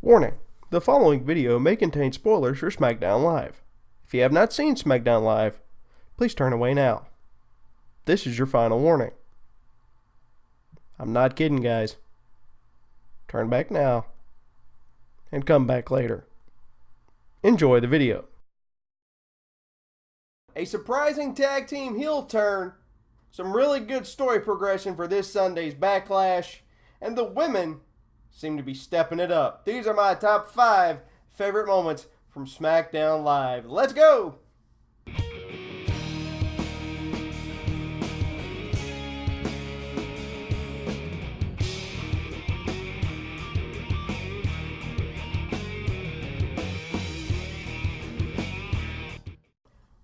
Warning, the following video may contain spoilers for Smackdown Live. If you have not seen Smackdown Live, please turn away now. This is your final warning. I'm not kidding, guys. Turn back now and come back later. Enjoy the video. A surprising tag team heel turn, some really good story progression for this Sunday's Backlash, and the women seem to be stepping it up. These are my top 5 favorite moments from Smackdown Live. Let's go!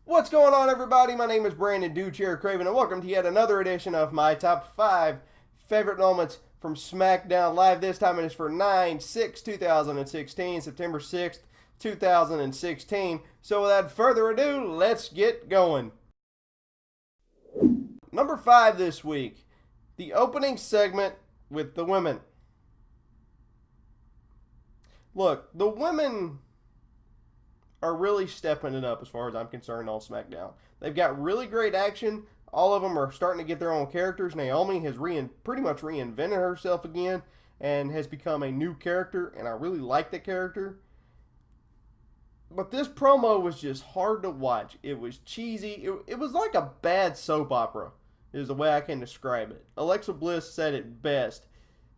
What's going on, everybody? My name is Brandon Duchair Craven, and welcome to yet another edition of my top 5 favorite moments from Smackdown Live. This time it is for 9/6/2016, September 6th, 2016. So without further ado, let's get going. Number 5 this week, the opening segment with the women. Look, the women are really stepping it up as far as I'm concerned on SmackDown. They've got really great action. All of them are starting to get their own characters. Naomi has pretty much reinvented herself again and has become a new character, and I really like the character. But this promo was just hard to watch. It was cheesy. It was like a bad soap opera is the way I can describe it. Alexa Bliss said it best.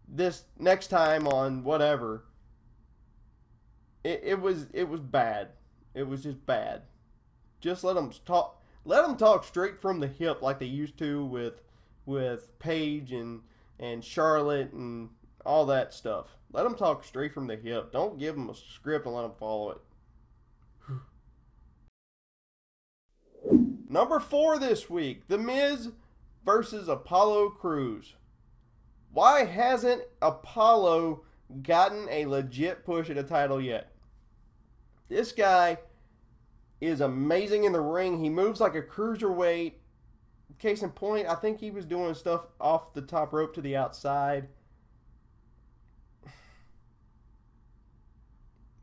This next time on whatever, it was bad. It was just bad. Just let them talk. Let them talk straight from the hip like they used to with Paige and Charlotte and all that stuff. Let them talk straight from the hip. Don't give them a script and let them follow it. Number 4 this week, The Miz versus Apollo Crews. Why hasn't Apollo gotten a legit push at a title yet? This guy is amazing in the ring. He moves like a cruiserweight. Case in point, I think he was doing stuff off the top rope to the outside.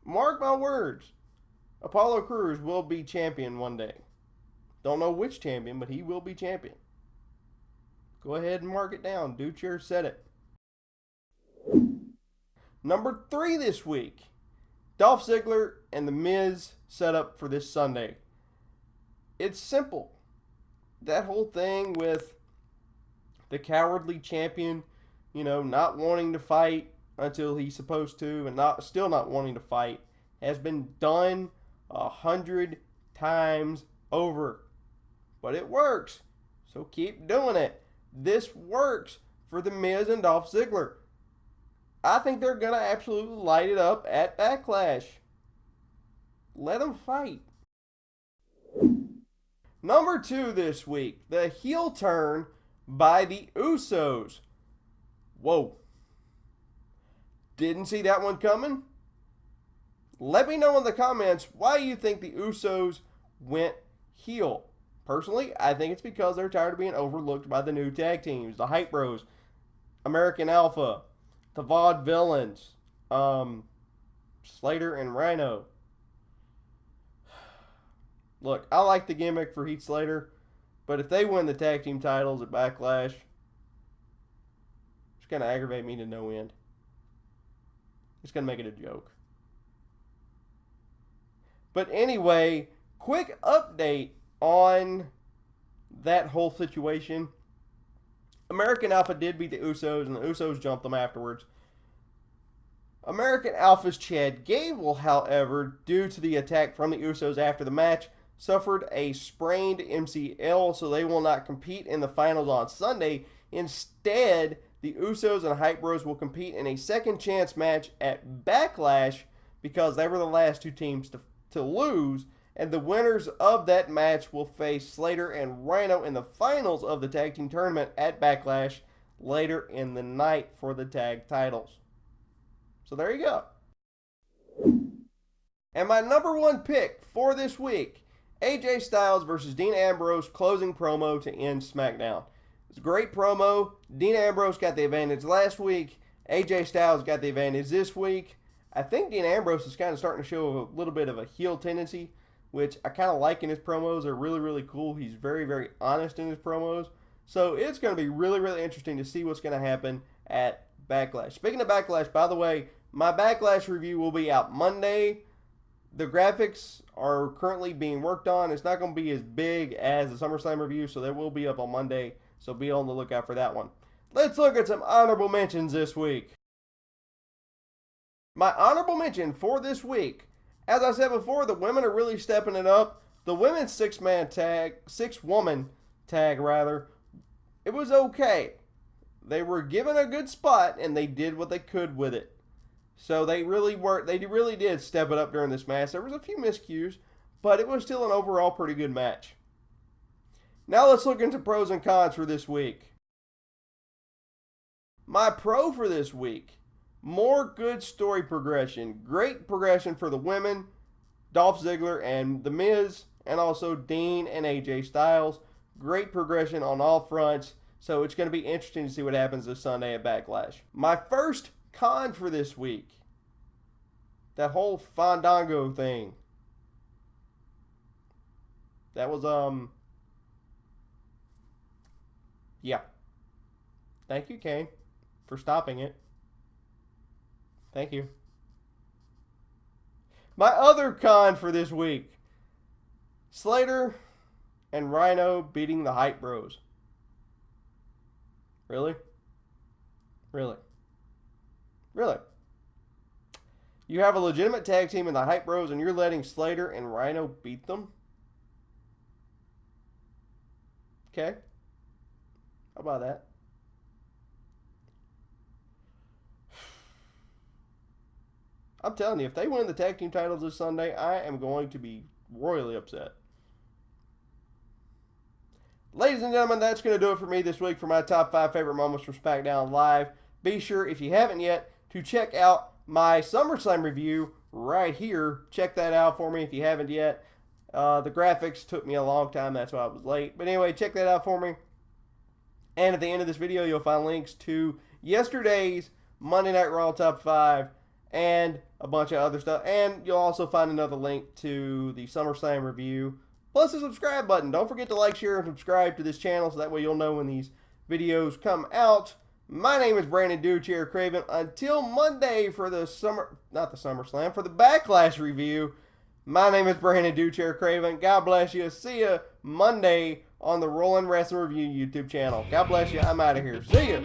Mark my words. Apollo Crews will be champion one day. Don't know which champion, but he will be champion. Go ahead and mark it down. Duchair said it. Number 3 this week, Dolph Ziggler and The Miz set up for this Sunday. It's simple. That whole thing with the cowardly champion, not wanting to fight until he's supposed to and still not wanting to fight has been done 100 times over. But it works. So keep doing it. This works for The Miz and Dolph Ziggler. I think they're going to absolutely light it up at Backlash. Let them fight. Number 2 this week, the heel turn by the Usos. Whoa. Didn't see that one coming? Let me know in the comments why you think the Usos went heel. Personally, I think it's because they're tired of being overlooked by the new tag teams, the Hype Bros, American Alpha, the Vaudevillains, Slater and Rhino. Look, I like the gimmick for Heath Slater, but if they win the tag team titles at Backlash, it's going to aggravate me to no end. It's going to make it a joke. But anyway, quick update on that whole situation. American Alpha did beat the Usos, and the Usos jumped them afterwards. American Alpha's Chad Gable, however, due to the attack from the Usos after the match, suffered a sprained MCL, so they will not compete in the finals on Sunday. Instead, the Usos and Hype Bros will compete in a second chance match at Backlash because they were the last 2 teams to lose, and the winners of that match will face Slater and Rhino in the finals of the tag team tournament at Backlash later in the night for the tag titles. So there you go. And my number 1 pick for this week, AJ Styles versus Dean Ambrose closing promo to end SmackDown. It's a great promo. Dean Ambrose got the advantage last week. AJ Styles got the advantage this week. I think Dean Ambrose is kind of starting to show a little bit of a heel tendency, which I kind of like in his promos. They're really, really cool. He's very, very honest in his promos. So it's going to be really, really interesting to see what's going to happen at Backlash. Speaking of Backlash, by the way, my Backlash review will be out Monday. The graphics are currently being worked on. It's not going to be as big as the SummerSlam review, so that will be up on Monday. So be on the lookout for that one. Let's look at some honorable mentions this week. My honorable mention for this week, as I said before, the women are really stepping it up. The women's six-woman tag, it was okay. They were given a good spot, and they did what they could with it. So they really did step it up during this match. There was a few miscues, but it was still an overall pretty good match. Now let's look into pros and cons for this week. My pro for this week, more good story progression. Great progression for the women, Dolph Ziggler and The Miz, and also Dean and AJ Styles. Great progression on all fronts. So it's going to be interesting to see what happens this Sunday at Backlash. My first con for this week, that whole Fandango thing. That was, yeah. Thank you, Kane, for stopping it. Thank you. My other con for this week, Slater and Rhino beating the Hype Bros. Really? Really? Really? You have a legitimate tag team in the Hype Bros and you're letting Slater and Rhino beat them? Okay. How about that? I'm telling you, if they win the tag team titles this Sunday, I am going to be royally upset. Ladies and gentlemen, that's going to do it for me this week for my top 5 favorite moments from Smackdown Live. Be sure, if you haven't yet, to check out my SummerSlam review right here. Check that out for me if you haven't yet. The graphics took me a long time, that's why I was late. But anyway, check that out for me. And at the end of this video, you'll find links to yesterday's Monday Night Raw Top 5 and a bunch of other stuff. And you'll also find another link to the SummerSlam review, plus the subscribe button. Don't forget to like, share, and subscribe to this channel so that way you'll know when these videos come out. My name is Brandon Duchair Craven. Until Monday for the for the Backlash review, my name is Brandon Duchair Craven. God bless you. See you Monday on the Rollin' Wrestling Review YouTube channel. God bless you. I'm out of here. See ya.